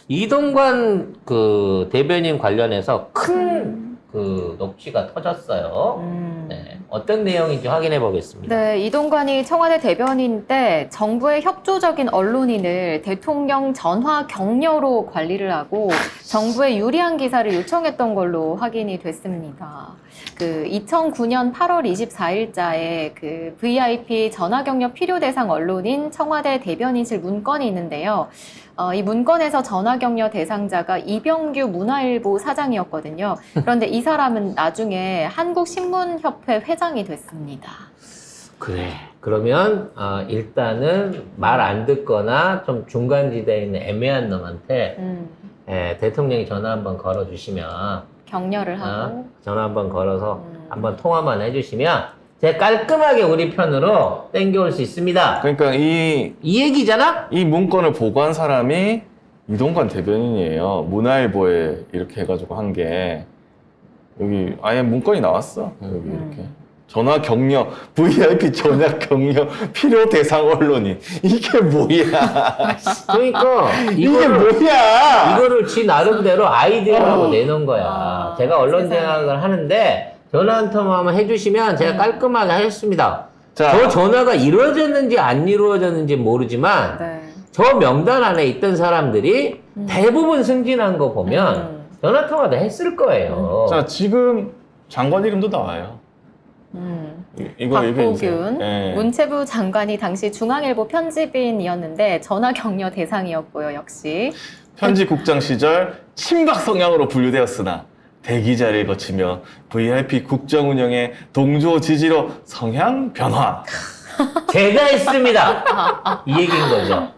이동관 그 대변인 관련해서 큰 그 녹취가 터졌어요. 네, 어떤 내용인지 확인해 보겠습니다. 네, 이동관이 청와대 대변인 때 정부의 협조적인 언론인을 대통령 전화 격려로 관리를 하고 정부에 유리한 기사를 요청했던 걸로 확인이 됐습니다. 그 2009년 8월 24일자에 그 VIP 전화 격려 필요 대상 언론인 청와대 대변인실 문건이 있는데요. 이 문건에서 전화 격려 대상자가 이병규 문화일보 사장이었거든요. 그런데 이 사람은 나중에 한국신문협회 회장이 됐습니다. 그래. 그러면 일단은 말 안 듣거나 좀 중간지대에 있는 애매한 놈한테 대통령이 전화 한번 걸어주시면 격려를 하고 전화 한번 걸어서 한번 통화만 해주시면 제가 깔끔하게 우리 편으로 땡겨올 수 있습니다. 그러니까 이 얘기잖아? 이 문건을 보고한 사람이 이동관 대변인이에요. 문화일보에 이렇게 해가지고 한 게 여기 아예 문건이 나왔어. 여기 이렇게 전화 격려 VIP 전화 격려 필요 대상 언론인 이게 뭐야? 그러니까 이게 뭐야? 이거를 지 나름대로 아이디어라고 내놓은 거야. 제가 언론대학을 하는데 전화 한 통화만 해주시면 제가 깔끔하게 하겠습니다. 자, 저 전화가 이루어졌는지 안 이루어졌는지 모르지만 네. 저 명단 안에 있던 사람들이 대부분 승진한 거 보면 전화 통화도 했을 거예요. 자 지금 장관 이름도 나와요. 이거 얘기해주세요. 박보균 예. 문체부 장관이 당시 중앙일보 편집인이었는데 전화 격려 대상이었고요. 역시 편집국장 시절 친박 성향으로 분류되었으나 대기자를 거치며 VIP 국정 운영의 동조 지지로 성향 변화. 제가 했습니다. 이 얘기인 거죠.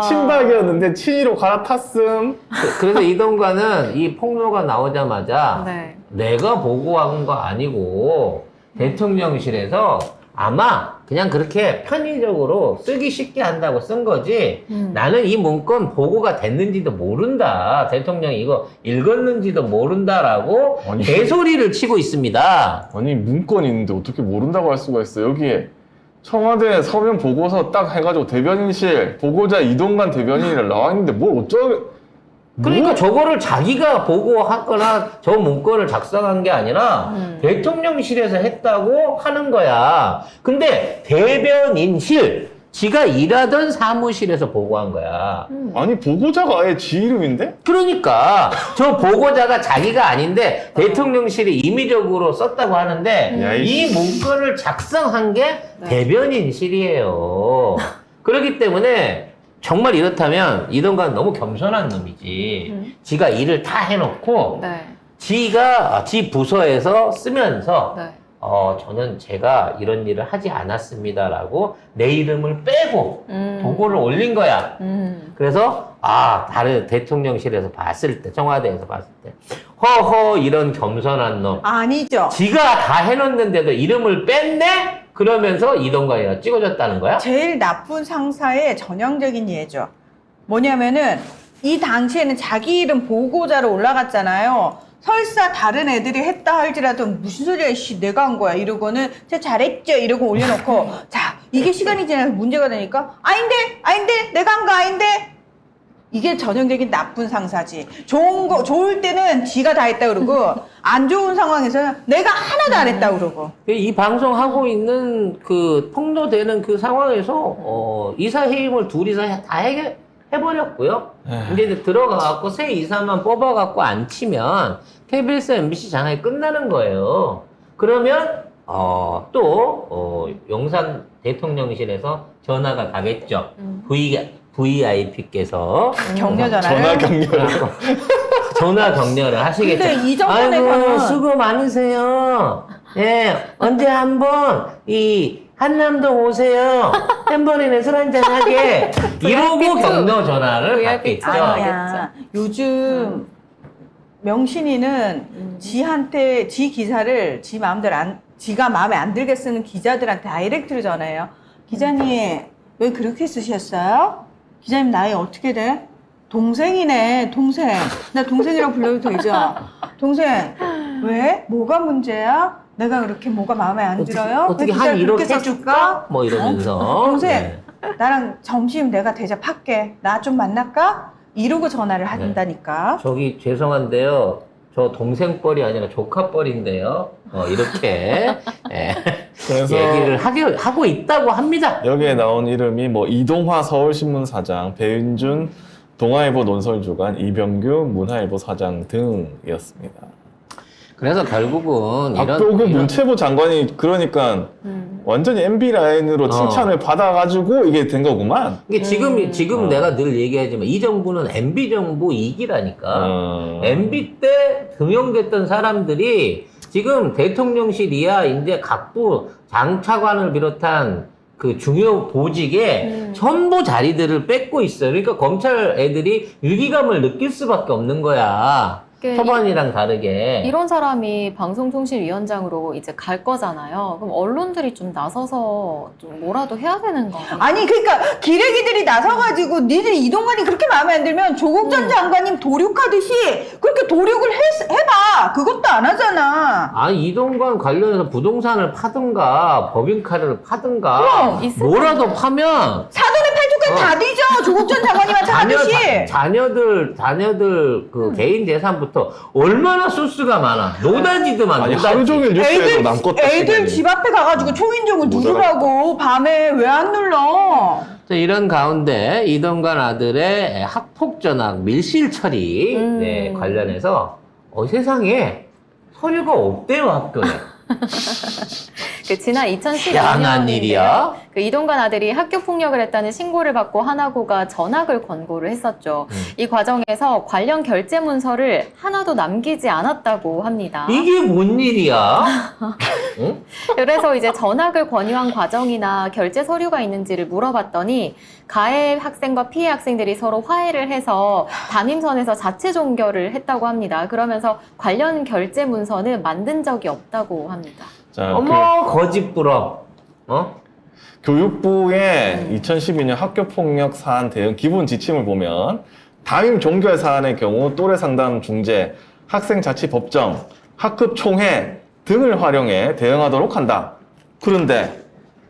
친박이었는데 친이로 갈아탔음. 그래서 이동관은 이 폭로가 나오자마자 네. 내가 보고한 거 아니고 대통령실에서 아마 그냥 그렇게 편의적으로 쓰기 쉽게 한다고 쓴 거지 나는 이 문건 보고가 됐는지도 모른다. 대통령이 이거 읽었는지도 모른다라고 아니. 개소리를 치고 있습니다. 아니 문건이 있는데 어떻게 모른다고 할 수가 있어. 여기에 청와대 서면 보고서 딱 해가지고 대변인실 보고자 이동관 대변인이라 나와 있는데 뭘 어쩌 그러니까 저거를 자기가 보고하거나 저 문건을 작성한 게 아니라 대통령실에서 했다고 하는 거야. 근데 대변인실, 지가 일하던 사무실에서 보고한 거야. 아니 보고자가 아예 지 이름인데? 그러니까 저 보고자가 자기가 아닌데 대통령실이 임의적으로 썼다고 하는데 야, 이 문건을 작성한 게 대변인실이에요. 그렇기 때문에 정말 이렇다면 이동관 너무 겸손한 놈이지. 지가 일을 다 해놓고 네. 지가 지 부서에서 쓰면서 네. 저는 제가 이런 일을 하지 않았습니다라고 내 이름을 빼고 보고를 올린 거야. 그래서 다른 대통령실에서 봤을 때, 청와대에서 봤을 때 허허 이런 겸손한 놈 아니죠. 지가 다 해놓는데도 이름을 뺐네? 그러면서 이동관이가 찍어줬다는 거야? 제일 나쁜 상사의 전형적인 예죠. 뭐냐면은 이 당시에는 자기 이름 보고자로 올라갔잖아요. 설사 다른 애들이 했다 할지라도 무슨 소리야 씨 내가 한 거야 이러고는 제가 잘했죠 이러고 올려놓고 자 이게 시간이 지나서 문제가 되니까 아닌데 내가 한 거 아닌데 이게 전형적인 나쁜 상사지. 좋을 때는 지가 다 했다 그러고 안 좋은 상황에서는 내가 하나도 안 했다 그러고. 이 방송하고 있는 그 폭로되는 그 상황에서 이사 해임을 둘이서 다 해버렸고요. 이제 들어가갖고 새 이사만 뽑아갖고 안 치면 KBS, MBC 장악이 끝나는 거예요. 그러면 또 용산 대통령실에서 전화가 가겠죠. VIP께서 격려 전화를. 전화 격려를. 전화 격려를 하시겠죠. 근데 이 정도는 아이고 수고 많으세요. 예, 언제 한번 이 한남동 오세요. 햄버거에 술 한잔 하게. 이러고 격려 전화를 받겠죠. 아니야. 요즘 명신이는 지한테 지 기사를 지 마음대로 지가 마음에 안 들게 쓰는 기자들한테 다이렉트로 전화해요. 기자님 왜 그렇게 쓰셨어요? 기자님 나이 어떻게 돼? 동생이네 동생. 나 동생이라고 불러도 되죠? 동생 왜? 뭐가 문제야? 내가 그렇게 뭐가 마음에 안 들어요? 어떻게 왜 한 기사를 1억 그렇게 해줄까? 뭐 이러면서. 동생 네. 나랑 점심 내가 대접할게. 나 좀 만날까? 이러고 전화를 한다니까. 저기 죄송한데요. 저 동생 뻘이 아니라 조카 뻘인데요. 이렇게 예, 그래서 얘기를 하고 있다고 합니다. 여기에 나온 이름이 뭐 이동화 서울신문 사장, 배윤준 동아일보 논설주간, 이병규 문화일보 사장 등이었습니다. 그래서 결국은 박도그 문체부 장관이 그러니까 완전히 MB 라인으로 칭찬을 받아가지고 이게 된 거구만. 이게 지금 내가 늘 얘기하지만 이 정부는 MB 정부 2기라니까. MB 때 등용됐던 사람들이 지금 대통령실 이하 이제 각부 장차관을 비롯한 그 중요 보직에 전부 자리들을 뺏고 있어요. 그러니까 검찰 애들이 위기감을 느낄 수밖에 없는 거야. 초반이랑 다르게. 이런 사람이 방송통신위원장으로 이제 갈 거잖아요. 그럼 언론들이 좀 나서서 좀 뭐라도 해야 되는 거 아니에요? 아니 그러니까 기레기들이 나서가지고 니들이 이동관이 그렇게 마음에 안 들면 조국 전 장관님 도륙하듯이 그렇게 도륙을 해봐. 그것도 안 하잖아. 아니 이동관 관련해서 부동산을 파든가 법인카드를 파든가 그럼, 있을 뭐라도 파면 사돈의 팔뚝까지 다 뒤져. 조국 전 장관님한테 하듯이. 자녀들 그 개인 재산부터 얼마나 소스가 많아. 노다지드만. 아니 노다지. 하루 종일 뉴스에도 남것도 애들 집 앞에 가가지고 초인종을 누르라고 밤에 왜 안 눌러? 자, 이런 가운데 이동관 아들의 학폭 전학 밀실 처리 네, 관련해서 세상에 서류가 없대요 학교에. 그 지난 희한한 2012년인데요. 일이야. 그 이동관 아들이 학교 폭력을 했다는 신고를 받고 하나고가 전학을 권고를 했었죠. 이 과정에서 관련 결제 문서를 하나도 남기지 않았다고 합니다. 이게 뭔 일이야? 응? 그래서 이제 전학을 권유한 과정이나 결제 서류가 있는지를 물어봤더니 가해 학생과 피해 학생들이 서로 화해를 해서 담임선에서 자체 종결을 했다고 합니다. 그러면서 관련 결제 문서는 만든 적이 없다고 합니다. 자, 어머 거짓부러. 교육부의 2012년 학교폭력 사안 대응 기본 지침을 보면 담임 종결 사안의 경우 또래 상담 중재, 학생 자치 법정, 학급 총회 등을 활용해 대응하도록 한다. 그런데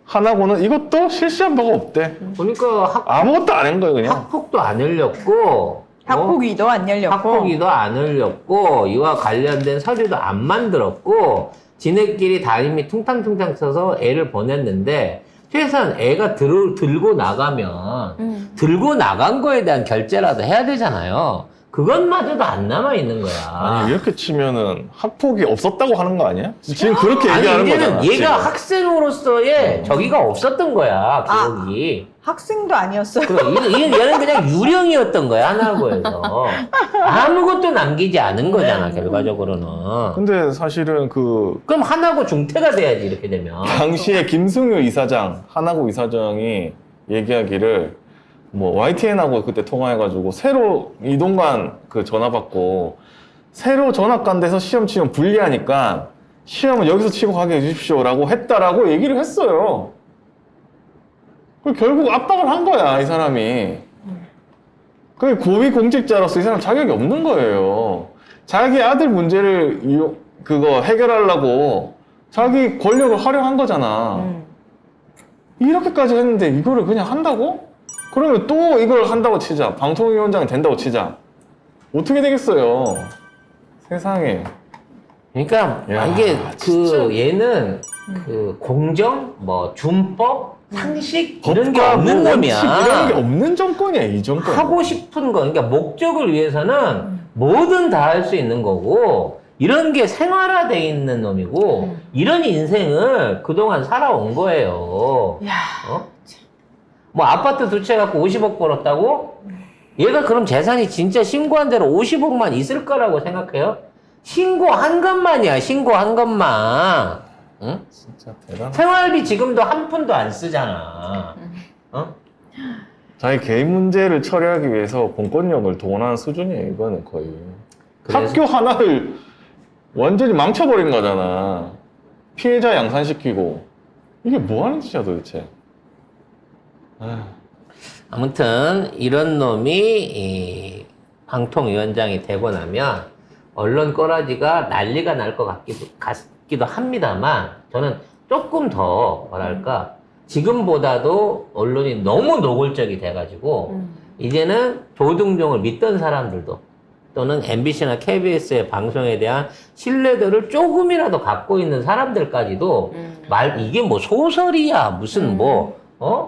하나고는 이것도 실시한 바가 없대. 그러니까 아무것도 안 한 거예요, 그냥. 학폭도 안 열렸고 학폭위도 안 열렸고. 학폭위도 안 열렸고 이와 관련된 서류도 안 만들었고 지네끼리 담임이 퉁탕퉁탕 쳐서 애를 보냈는데 최소한 애가 들고 나가면 들고 나간 거에 대한 결제라도 해야 되잖아요. 그것마저도 안 남아있는 거야. 아니, 이렇게 치면은 학폭이 없었다고 하는 거 아니야? 지금 그렇게 얘기하는 이제는 거잖아. 얘가 지금. 학생으로서의 저기가 없었던 거야, 기억이. 학생도 아니었어요. 얘는 그냥 유령이었던 거야, 하나고에서. 아무것도 남기지 않은 거잖아, 결과적으로는. 근데 사실은 그럼 하나고 중퇴가 돼야지, 이렇게 되면. 당시에 김승효 이사장, 하나고 이사장이 얘기하기를 뭐 YTN하고 그때 통화해가지고 새로 이동관 그 전화 받고 새로 전학 간 데서 시험 치면 불리하니까 시험은 여기서 치고 가게 해주십시오라고 했다라고 얘기를 했어요. 결국 압박을 한 거야, 이 사람이. 그 고위공직자로서 이 사람 자격이 없는 거예요. 자기 아들 문제를 그거 해결하려고 자기 권력을 활용한 거잖아. 이렇게까지 했는데 이거를 그냥 한다고? 그러면 또 이걸 한다고 치자. 방통위원장이 된다고 치자. 어떻게 되겠어요? 세상에. 그러니까 야, 이게 진짜. 얘는 그 공정, 뭐 준법, 상식 이런 게 법과 없는 뭐 놈이야. 원칙 이런 게 없는 정권이야, 이 정권. 하고 싶은 거, 그러니까 목적을 위해서는 뭐든 다 할 수 있는 거고, 이런 게 생활화돼 있는 놈이고, 이런 인생을 그동안 살아온 거예요. 야. 뭐 아파트 두 채 갖고 50억 벌었다고? 얘가 그럼 재산이 진짜 신고한 대로 50억만 있을 거라고 생각해요? 신고한 것만이야, 신고한 것만. 응? 진짜 대단하다. 생활비 지금도 한 푼도 안 쓰잖아. 자기 개인 문제를 처리하기 위해서 공권력을 동원하는 수준이에요, 이거는 거의. 그래서- 학교 하나를 완전히 망쳐버린 거잖아. 피해자 양산시키고. 이게 뭐 하는 짓이야, 도대체. 아무튼 이런 놈이 이 방통위원장이 되고 나면 언론 꼬라지가 난리가 날 것 같기도 합니다만 저는 조금 더 뭐랄까 지금보다도 언론이 너무 노골적이 돼가지고 이제는 조중동을 믿던 사람들도 또는 MBC나 KBS의 방송에 대한 신뢰도를 조금이라도 갖고 있는 사람들까지도 이게 뭐 소설이야 무슨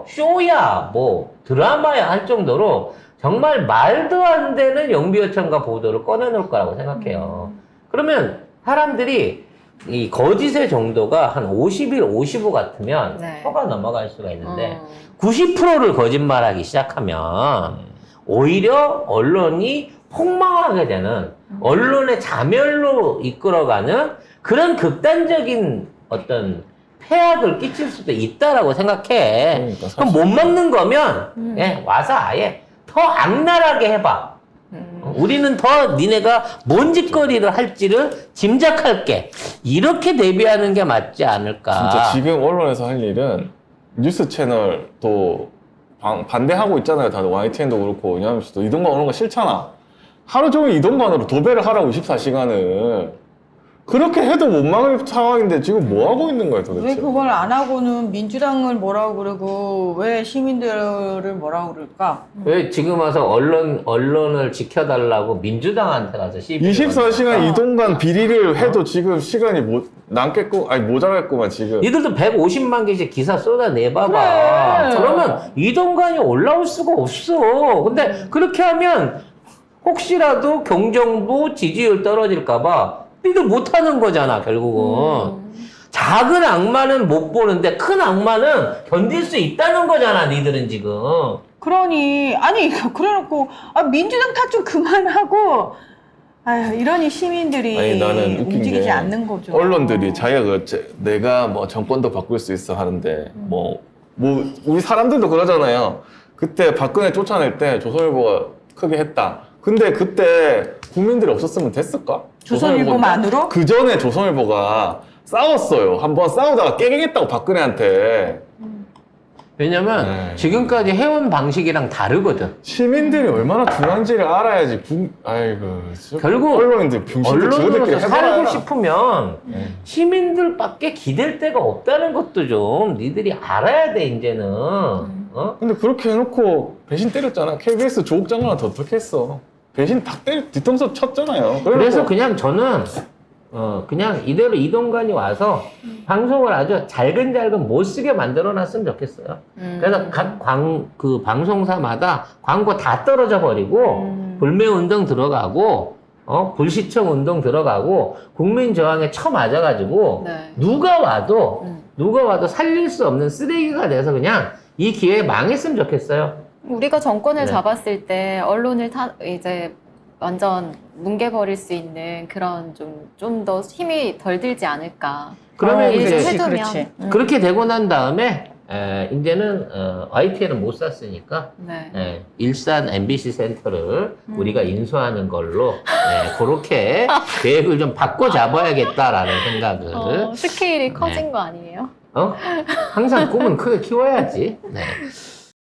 쇼야 뭐 드라마야 할 정도로 정말 말도 안 되는 영비어천가 보도를 꺼내놓을 거라고 생각해요. 그러면 사람들이 이 거짓의 정도가 한 51, 55 같으면 네. 혀가 넘어갈 수가 있는데 90%를 거짓말하기 시작하면 오히려 언론이 폭망하게 되는 언론의 자멸로 이끌어가는 그런 극단적인 어떤 폐악을 끼칠 수도 있다라고 생각해. 그러니까 그럼 못 맞는 거면 예, 와서 아예 더 악랄하게 해봐. 우리는 더 니네가 뭔 짓거리를 할지를 짐작할게. 이렇게 대비하는 게 맞지 않을까. 진짜 지금 언론에서 할 일은 뉴스 채널 또 반대하고 있잖아요. 다들 YTN도 그렇고 왜냐하면 이동관 오는 거 싫잖아. 하루 종일 이동관으로 도배를 하라고 24시간을. 그렇게 해도 못 막을 상황인데 지금 뭐 하고 있는 거야 도대체? 왜 그걸 안 하고는 민주당을 뭐라고 그러고 왜 시민들을 뭐라고 그럴까? 왜 지금 와서 언론을 지켜달라고 민주당한테 가서 시비 24시간 이동관 비리를 해도 지금 시간이 모자랄구만 지금. 니들도 150만 개씩 기사 쏟아내봐봐. 그래. 그러면 이동관이 올라올 수가 없어. 근데 그렇게 하면 혹시라도 경정부 지지율 떨어질까봐 니들 못하는 거잖아 결국은. 작은 악마는 못 보는데 큰 악마는 견딜 수 있다는 거잖아 니들은 지금. 그러니 아니 그래놓고 민주당 탓 좀 그만하고 아유 이러니 시민들이 아니 나는 웃긴 움직이지 게 않는 거죠. 언론들이 자기가 내가 뭐 정권도 바꿀 수 있어 하는데 뭐 우리 사람들도 그러잖아요. 그때 박근혜 쫓아낼 때 조선일보가 크게 했다. 근데 그때 국민들이 없었으면 됐을까? 조선일보만으로? 그 전에 조선일보가 싸웠어요. 한번 싸우다가 깨갱했다고 박근혜한테. 왜냐면 네. 지금까지 해온 방식이랑 다르거든. 시민들이 얼마나 둔한지를 알아야지. 결국 언론인들 병신들 언론으로서 저들끼리 살고 해봐라. 싶으면 네. 시민들밖에 기댈 데가 없다는 것도 좀 니들이 알아야 돼 이제는. 근데 그렇게 해놓고 배신 때렸잖아. KBS 조국 장관한테 어떻게 했어? 배신 딱 뒤통수 쳤잖아요. 그래서 그냥 저는 그냥 이대로 이동관이 와서 방송을 아주 잘근잘근 못 쓰게 만들어 놨으면 좋겠어요. 그래서 각 그 방송사마다 광고 다 떨어져 버리고 불매 운동 들어가고 불시청 운동 들어가고 국민 저항에 쳐맞아가지고 네. 누가 와도 살릴 수 없는 쓰레기가 돼서 그냥 이 기회에 망했으면 좋겠어요. 우리가 정권을 네. 잡았을 때 언론을 이제 완전 뭉개버릴 수 있는 그런 좀 더 힘이 덜 들지 않을까. 그러면 일을 이제 해두면. 그렇지. 그렇게 되고 난 다음에 이제는 YTN은 못 샀으니까 네. 일산 MBC 센터를 우리가 인수하는 걸로 그렇게 계획을 좀 바꿔 잡아야겠다라는 생각을 스케일이 커진 거 아니에요? 항상 꿈은 크게 키워야지. 네.